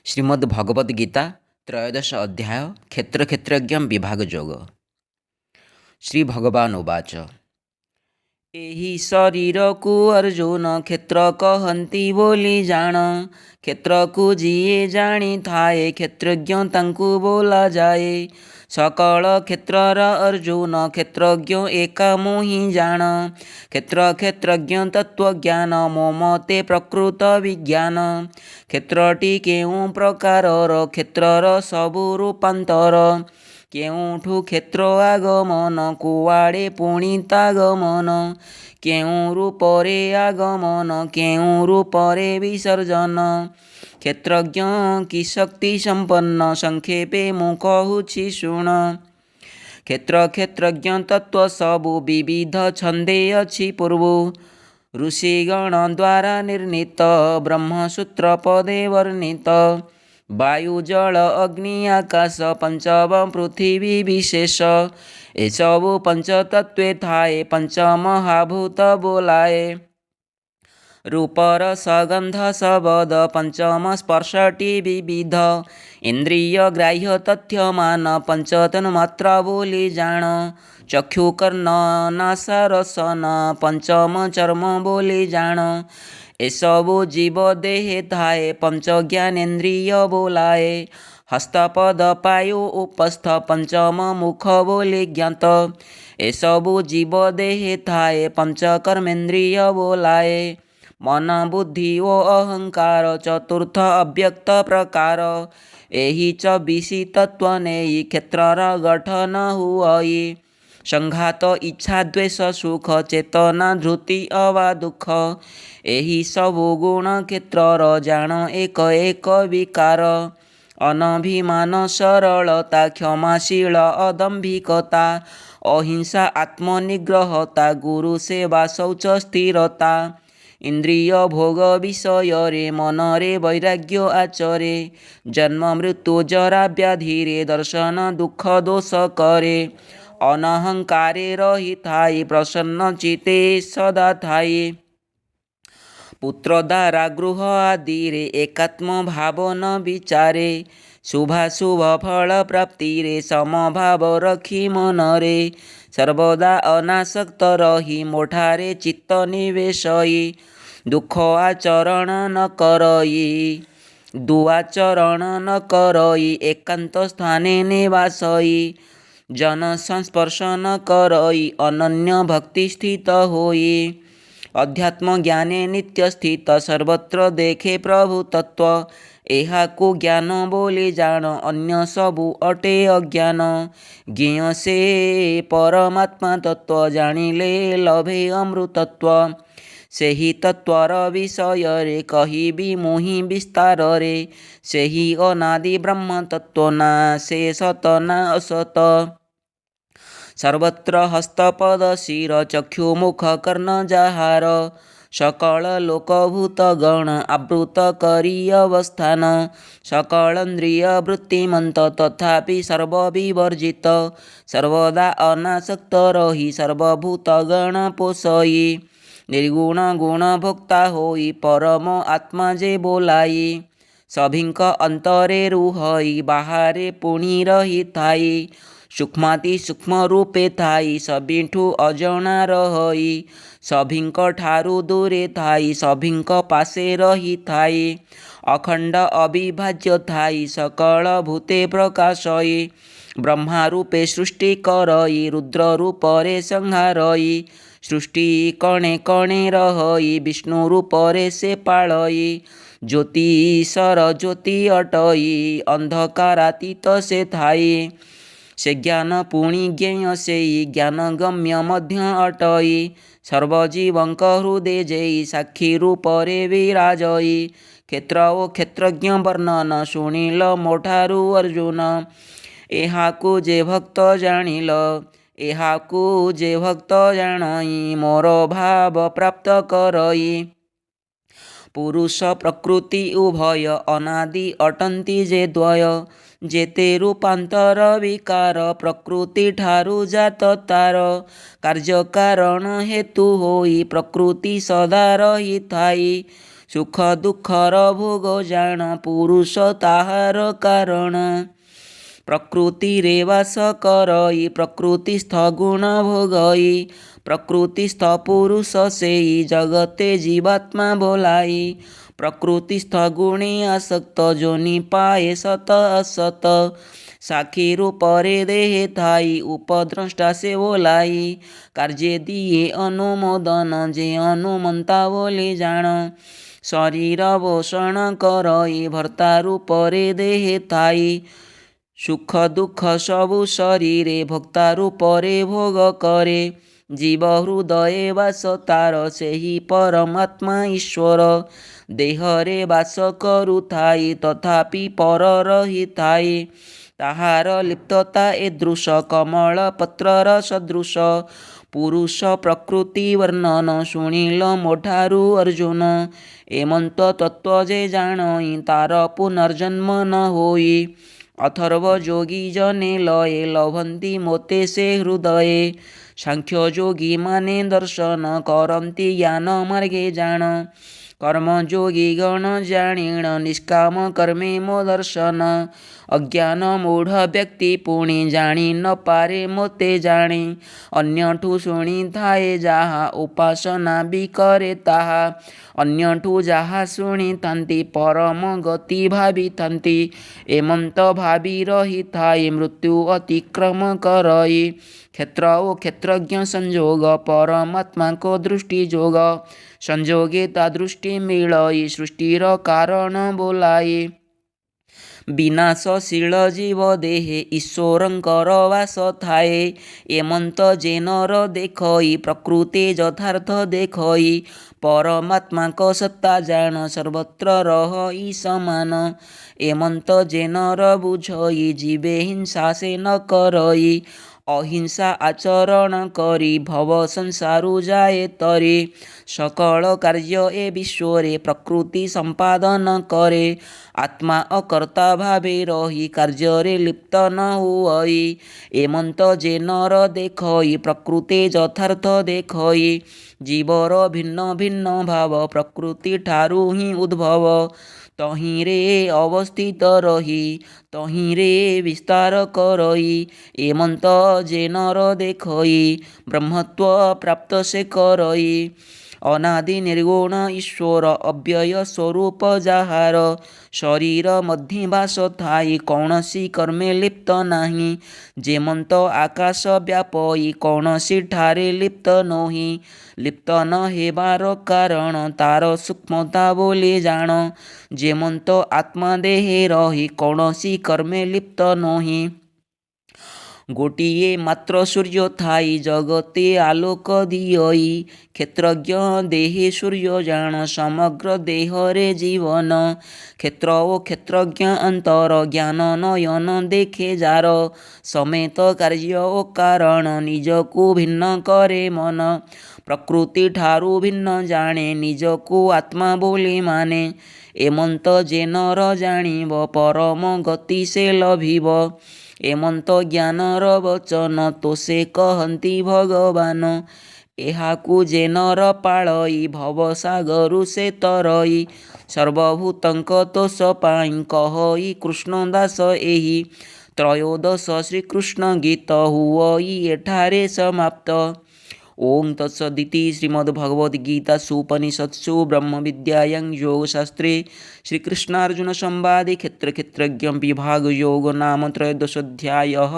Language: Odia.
ଶ୍ରୀମଦ୍ ଭଗବଦ୍ ଗୀତା ତ୍ରୟୋଦଶ ଅଧ୍ୟାୟ କ୍ଷେତ୍ରଜ୍ଞ ବିଭାଗ ଯୋଗ। ଶ୍ରୀ ଭଗବାନ ଉବାଚ ଏହି ଶରୀରକୁ ଅର୍ଜୁନ କ୍ଷେତ୍ର କହନ୍ତି ବୋଲି ଜାଣ। କ୍ଷେତ୍ରକୁ ଯିଏ ଜାଣିଥାଏ କ୍ଷେତ୍ରଜ୍ଞ ତାଙ୍କୁ ବୋଲାଯାଏ। ସକଳ କ୍ଷେତ୍ରର ଅର୍ଜୁନ କ୍ଷେତ୍ରଜ୍ଞ ଏକା ମୁଁ ହିଁ ଜାଣ। କ୍ଷେତ୍ରଜ୍ଞ ତତ୍ତ୍ୱଜ୍ଞାନ ମୋ ମତେ ପ୍ରକୃତ ବିଜ୍ଞାନ। କ୍ଷେତ୍ରଟି କେଉଁ ପ୍ରକାରର କ୍ଷେତ୍ରର ସବୁ ରୂପାନ୍ତର। କେଉଁଠୁ କ୍ଷେତ୍ର ଆଗମନ କୁଆଡ଼େ ପୁଣି ତାଗମନ। କେଉଁ ରୂପରେ ଆଗମନ କେଉଁ ରୂପରେ ବିସର୍ଜନ। କ୍ଷେତ୍ରଜ୍ଞ କି ଶକ୍ତି ସମ୍ପନ୍ନ ସଂକ୍ଷେପେ ମୁଁ କହୁଛି ଶୁଣ। କ୍ଷେତ୍ରଜ୍ଞ ତତ୍ତ୍ୱ ସବୁ ବିବିଧ ଛନ୍ଦେ ଅଛି ପୂର୍ବୁ। ଋଷିଗଣ ଦ୍ୱାରା ନିର୍ଣ୍ଣୀତ ବ୍ରହ୍ମସୂତ୍ର ପଦେ ବର୍ଣ୍ଣିତ। ବାୟୁ ଜଳ ଅଗ୍ନି ଆକାଶ ପଞ୍ଚମ ପୃଥିବୀ ବିଶେଷ। ଏସବୁ ପଞ୍ଚତତ୍ତ୍ୱେ ଥାଏ ପଞ୍ଚମହାଭୂତ ବୋଲାଏ। ରୂପର ସଗନ୍ଧ ଶବଦ ପଞ୍ଚମ ସ୍ପର୍ଶଟି ବିବିଧ। ଇନ୍ଦ୍ରିୟ ଗ୍ରାହ୍ୟ ତଥ୍ୟମାନ ପଞ୍ଚତନ୍ମାତ୍ରା ବୋଲି ଜାଣ। ଚକ୍ଷୁ କର୍ଣ୍ଣ ନାସା ରସନ ପଞ୍ଚମ ଚର୍ମ ବୋଲି ଜାଣ। ଏସବୁ ଜୀବ ଦେହେ ଥାଏ ପଞ୍ଚ ଜ୍ଞାନେନ୍ଦ୍ରିୟ ବୋଲାଏ। ହସ୍ତପଦ ପାୟୁ ଉପସ୍ଥ ପଞ୍ଚମ ମୁଖ ବୋଲି ଜ୍ଞାତ। ଏସବୁ ଜୀବ ଦେହେ ଥାଏ ପଞ୍ଚ କର୍ମେନ୍ଦ୍ରିୟ ବୋଲାଏ। ମନ ବୁଦ୍ଧି ଓ ଅହଙ୍କାର ଚତୁର୍ଥ ଅବ୍ୟକ୍ତ ପ୍ରକାର। ଏହି 24 ତତ୍ତ୍ୱ ନେଇ କ୍ଷେତ୍ରର ଗଠନ ହୁଅଇ। ସଂଘାତ ଇଚ୍ଛା ଦ୍ୱେଷ ସୁଖ ଚେତନା ଧୃତି ଅବା ଦୁଃଖ। ଏହି ସବୁ ଗୁଣ କ୍ଷେତ୍ରର ଜାଣ ଏକ ଏକ ବିକାର। ଅନଭିମାନ ସରଳତା କ୍ଷମାଶୀଳ ଅଦମ୍ଭିକତା ଅହିଂସା ଆତ୍ମନିଗ୍ରହତା ଗୁରୁ ସେବା ଶୌଚ ସ୍ଥିରତା। ଇନ୍ଦ୍ରିୟ ଭୋଗ ବିଷୟରେ ମନରେ ବୈରାଗ୍ୟ ଆଚରେ। ଜନ୍ମ ମୃତ୍ୟୁ ଜରା ବ୍ୟାଧିରେ ଦର୍ଶନ ଦୁଃଖ ଦୋଷ କରେ। ଅନହଙ୍କାରେ ରହିଥାଇ ପ୍ରସନ୍ନ ଚିତ୍ତେ ସଦା ଥାଏ। ପୁତ୍ର ଦ୍ୱାରା ଗୃହ ଆଦିରେ ଏକାତ୍ମ ଭାବ ନ ବିଚାରେ। ଶୁଭାଶୁଭ ଫଳ ପ୍ରାପ୍ତିରେ ସମଭାବ ରଖି ମନରେ। ସର୍ବଦା ଅନାସକ୍ତ ରହି ମୋଠାରେ ଚିତ୍ତ ନିବେଶଇ। ଦୁଃଖ ଆଚରଣ ନ କରଇ ଦୁଆଚରଣ ନ କରଇ ଏକାନ୍ତ ସ୍ଥାନେ ନିବାସଇ। ଜନ ସଂସ୍ପର୍ଶ ନ କରଇ ଅନନ୍ୟ ଭକ୍ତି ସ୍ଥିତ ହୋଇ। ଅଧ୍ୟାତ୍ମ ଜ୍ଞାନେ ନିତ୍ୟ ସ୍ଥିତ ସର୍ବତ୍ର ଦେଖେ ପ୍ରଭୁ ତତ୍ତ୍ୱ। ଏହାକୁ ଜ୍ଞାନ ବୋଲି ଜାଣ ଅନ୍ୟ ସବୁ ଅଟେ ଅଜ୍ଞାନ। ଜ୍ଞେୟ ସେ ପରମାତ୍ମା ତତ୍ତ୍ୱ ଜାଣିଲେ ଲଭେ ଅମୃତତ୍ୱ। ସେହି ତତ୍ତ୍ୱର ବିଷୟରେ କହିବି ମୁଁ ହିଁ ବିସ୍ତାରରେ। ସେହି ଅନାଦି ବ୍ରହ୍ମ ତତ୍ତ୍ୱ ନା ସେ ସତ ନା ଅସତ। ସର୍ବତ୍ର ହସ୍ତପଦ ଶିର ଚକ୍ଷୁ ମୁଖ କର୍ଣ୍ଣ ଯାହାର। ସକଳ ଲୋକଭୂତ ଗଣ ଆବୃତ କରି ଅବସ୍ଥାନ। ସକଳେନ୍ଦ୍ରିୟ ବୃତ୍ତିମନ୍ତ ତଥାପି ସର୍ବ ବିବର୍ଜିତ। ସର୍ବଦା ଅନାସକ୍ତ ରହି ସର୍ବଭୂତ ଗଣ ପୋଷଇ। ନିର୍ଗୁଣ ଗୁଣ ଭୋକ୍ତା ହୋଇ ପରମ ଆତ୍ମା ଯେ ବୋଲାଇ। ସଭିଙ୍କ ଅନ୍ତରେ ରୁହଇ ବାହାରେ ପୁଣି ରହିଥାଇ। ସୂକ୍ଷ୍ମାତି ସୂକ୍ଷ୍ମ ରୂପେ ଥାଇ ସଭିଠୁ ଅଜଣା ରହଇ। ସଭିଙ୍କ ଠାରୁ ଦୂରେ ଥାଇ ସଭିଙ୍କ ପାଶେ ରହିଥାଇ। ଅଖଣ୍ଡ ଅବିଭାଜ୍ୟ ଥାଇ ସକଳ ଭୂତେ ପ୍ରକାଶଇ। ବ୍ରହ୍ମା ରୂପେ ସୃଷ୍ଟି କରଇ ରୁଦ୍ର ରୂପରେ ସଂହାରଇ। ସୃଷ୍ଟି କଣେ କଣେ ରହଇ ବିଷ୍ଣୁ ରୂପରେ ସେ ପାଳଇ। ଜ୍ୟୋତିଷର ଜ୍ୟୋତି ଅଟଇ ଅନ୍ଧକାରାତୀତ ସେ ଥାଇ। ସେ ଜ୍ଞାନ ପୁଣି ଜ୍ଞେୟ ସେଇ ଜ୍ଞାନ ଗମ୍ୟ ମଧ୍ୟ ଅଟଇ। ସର୍ବଜୀବଙ୍କ ହୃଦେ ଯେଇ ସାକ୍ଷୀ ରୂପରେ ବିରାଜଇ। କ୍ଷେତ୍ର ଓ କ୍ଷେତ୍ରଜ୍ଞ ବର୍ଣ୍ଣନ ଶୁଣିଲ ମୋଠାରୁ ଅର୍ଜୁନ। ଏହାକୁ ଯେ ଭକ୍ତ ଜାଣିଲ ଏହାକୁ ଯେ ଭକ୍ତ ଜାଣଇ ମୋର ଭାବ ପ୍ରାପ୍ତ କରଇ। ପୁରୁଷ ପ୍ରକୃତି ଉଭୟ ଅନାଦି ଅଟନ୍ତି ଯେ ଦ୍ୱୟ। ଯେତେ ରୂପାନ୍ତର ବିକାର ପ୍ରକୃତି ଠାରୁ ଜାତ ତାର। କାର୍ଯ୍ୟ କାରଣ ହେତୁ ହୋଇ ପ୍ରକୃତି ସଦା ରହିଥାଇ। ସୁଖ ଦୁଃଖର ଭୋଗ ଜାଣ ପୁରୁଷ ତାହାର କାରଣ। ପ୍ରକୃତିରେ ବାସ କରଇ ପ୍ରକୃତିସ୍ଥ ଗୁଣ ଭୋଗଇ ପ୍ରକୃତିସ୍ଥ ପୁରୁଷ ସେଇ ଜଗତେ ଜୀବାତ୍ମା ବୋଲାଇ। ପ୍ରକୃତିସ୍ଥ ଗୁଣେ ଆସକ୍ତ ଯୋନି ପାଏ ସତ ଅସତ ସାକ୍ଷୀ ରୂପରେ ଦେହେ ଥାଇ ଉପଦ୍ରଷ୍ଟା ସେ ବୋଲାଇ। କାର୍ଯ୍ୟ ଦିଏ ଅନୁମୋଦନ ଯେ ଅନୁମନ୍ତା ବୋଲି ଜାଣ ଶରୀର ଭୂଷଣ କରଇ ଭର୍ତ୍ତା ରୂପରେ ଦେହେ ଥାଇ। ସୁଖ ଦୁଃଖ ସବୁ ଶରୀରେ ଭୋକ୍ତା ରୂପରେ ଭୋଗ କରେ ଜୀବ ହୃଦୟେ ବାସ ତାର ସେହି ପରମାତ୍ମା ଈଶ୍ୱର। ଦେହରେ ବାସ କରୁଥାଇ ତଥାପି ପର ରହିଥାଏ ତାହାର ଲିପ୍ତତା ଏଦୃଶ କମଳ ପତ୍ରର ସଦୃଶ। ପୁରୁଷ ପ୍ରକୃତି ବର୍ଣ୍ଣନ ଶୁଣିଲ ମୋଠାରୁ ଅର୍ଜୁନ ଏମନ୍ତ ତତ୍ତ୍ୱ ଯେ ଜାଣଇ ତାର ପୁନର୍ଜନ୍ମ ନ ହୋଇ। ଅଥର୍ବ ଯୋଗୀ ଜନେ ଲୟେ ଲଭନ୍ତି ମୋତେ ସେ ହୃଦୟେ ସାଂଖ୍ୟ ଯୋଗୀ ମାନେ ଦର୍ଶନ କରନ୍ତି ଜ୍ଞାନ ମାର୍ଗେ ଜାଣ। କର୍ମଯୋଗୀ ଗଣ ଜାଣିଣ ନିଷ୍କାମ କର୍ମେ ମୋ ଦର୍ଶନ ଅଜ୍ଞାନ ମୂଢ଼ ବ୍ୟକ୍ତି ପୁଣି ଜାଣି ନ ପାରେ ମୋତେ ଜାଣି। ଅନ୍ୟଠୁ ଶୁଣିଥାଏ ଯାହା ଉପାସନା ବି କରେ ତାହା ଅନ୍ୟଠୁ ଯାହା ଶୁଣିଥାନ୍ତି ପରମ ଗତି ଭାବିଥାନ୍ତି ଏମନ୍ତ ଭାବି ରହିଥାଏ ମୃତ୍ୟୁ ଅତିକ୍ରମ କରଇ। କ୍ଷେତ୍ର ଓ କ୍ଷେତ୍ରଜ୍ଞ ସଂଯୋଗ ପରମାତ୍ମାଙ୍କ ଦୃଷ୍ଟି ଯୋଗ ସଂଯୋଗେ ତା ଦୃଷ୍ଟି ମିଳଇ ସୃଷ୍ଟିର କାରଣ ବୋଲାଇ। ବିନାଶଶୀଳ ଜୀବ ଦେହେ ଈଶ୍ୱରଙ୍କର ବାସ ଥାଏ ଏମନ୍ତ ଯେ ନର ଦେଖଇ ପ୍ରକୃତି ଯଥାର୍ଥ ଦେଖଇ। ପରମାତ୍ମାଙ୍କ ସତ୍ତା ଜାଣ ସର୍ବତ୍ର ରହଇ ସମାନ ଏମନ୍ତ ଯେ ନର ବୁଝଇ ଜୀବେ ହିଂସା ସେ ନ କରଇ। ଅହିଂସା ଆଚରଣ କରି ଭବ ସଂସାରୁ ଯାଏ ତରି ସକଳ କାର୍ଯ୍ୟ ଏ ବିଶ୍ୱରେ ପ୍ରକୃତି ସମ୍ପାଦନ କରେ। ଆତ୍ମା ଅକର୍ତ୍ତା ଭାବେ ରହି କାର୍ଯ୍ୟରେ ଲିପ୍ତ ନ ହୁଅଇ ଏମନ୍ତ ଯେ ନର ଦେଖଇ ପ୍ରକୃତି ଯଥାର୍ଥ ଦେଖଇ। ଜୀବର ଭିନ୍ନ ଭିନ୍ନ ଭାବ ପ୍ରକୃତି ଠାରୁ ହିଁ ଉଦ୍ଭବ ତହିଁରେ ଅବସ୍ଥିତ ରହି ତହିଁରେ ବିସ୍ତାର କରଇ। ଏମନ୍ତ ଯେ ନର ଦେଖଇ ବ୍ରହ୍ମତ୍ୱ ପ୍ରାପ୍ତ ସେ କରଇ। ଅନାଦି ନିର୍ଗୁଣ ଈଶ୍ୱର ଅବ୍ୟୟ ସ୍ୱରୂପ ଯାହାର ଶରୀର ମଧ୍ୟେ ବାସ ଥାଇ କୌଣସି କର୍ମେ ଲିପ୍ତ ନାହିଁ ଯେମନ୍ତ ଆକାଶ ବ୍ୟାପଇ କୌଣସି ଠାରେ ଲିପ୍ତ ନୋହି। ଲିପ୍ତ ନ ହେବାର କାରଣ ତାର ସୂକ୍ଷ୍ମତା ବୋଲି ଜାଣ ଯେମନ୍ତ ଆତ୍ମା ଦେହେ ରହି କୌଣସି କର୍ମେ ଲିପ୍ତ ନୋହି। ଗୋଟିଏ ମାତ୍ର ସୂର୍ଯ୍ୟ ଥାଇ ଜଗତେ ଆଲୋକ ଦିଅଇ କ୍ଷେତ୍ରଜ୍ଞ ଦେହେ ସୂର୍ଯ୍ୟ ଜାଣ ସମଗ୍ର ଦେହରେ ଜୀବନ। କ୍ଷେତ୍ର ଓ କ୍ଷେତ୍ରଜ୍ଞ ଅନ୍ତର ଜ୍ଞାନ ନୟନ ଦେଖେ ଯାର ସମେତ କାର୍ଯ୍ୟ ଓ କାରଣ ନିଜକୁ ଭିନ୍ନ କରେ ମନ। ପ୍ରକୃତି ଠାରୁ ଭିନ୍ନ ଜାଣେ ନିଜକୁ ଆତ୍ମା ବୋଲି ମାନେ ଏମନ୍ତ ଯେ ନର ଜାଣିବ ପରମ ଗତି ସେ ଲଭିବ। ଏମନ୍ତ ଜ୍ଞାନର ବଚନ ତୋ ସେ କହନ୍ତି ଭଗବାନ ଏହାକୁ ଯେ ନର ପାଳଇ ଭବସାଗରୁ ସେ ତରଇ। ସର୍ବଭୂତଙ୍କ ତୋଷ ପାଇଁ କହଇ କୃଷ୍ଣ ଦାସ ଏହି ତ୍ରୟୋଦଶ ଶ୍ରୀକୃଷ୍ଣ ଗୀତ ହୁଅଇ ଏଠାରେ ସମାପ୍ତ। ଓଂ ତତ୍ସଦିତି ଶ୍ରୀମଦ୍ଭଗବଦ୍ଗୀତାସୁ ବ୍ରହ୍ମ ବିଦ୍ୟାୟାଂ ଯୋଗଶାସ୍ତ୍ରେ ଶ୍ରୀକୃଷ୍ଣାର୍ଜୁନ ସଂବାଦେ କ୍ଷେତ୍ର କ୍ଷେତ୍ରଜ୍ଞ ବିଭାଗ ଯୋଗ ନାମ ତ୍ରୟୋଦଶୋऽଧ୍ୟାୟः।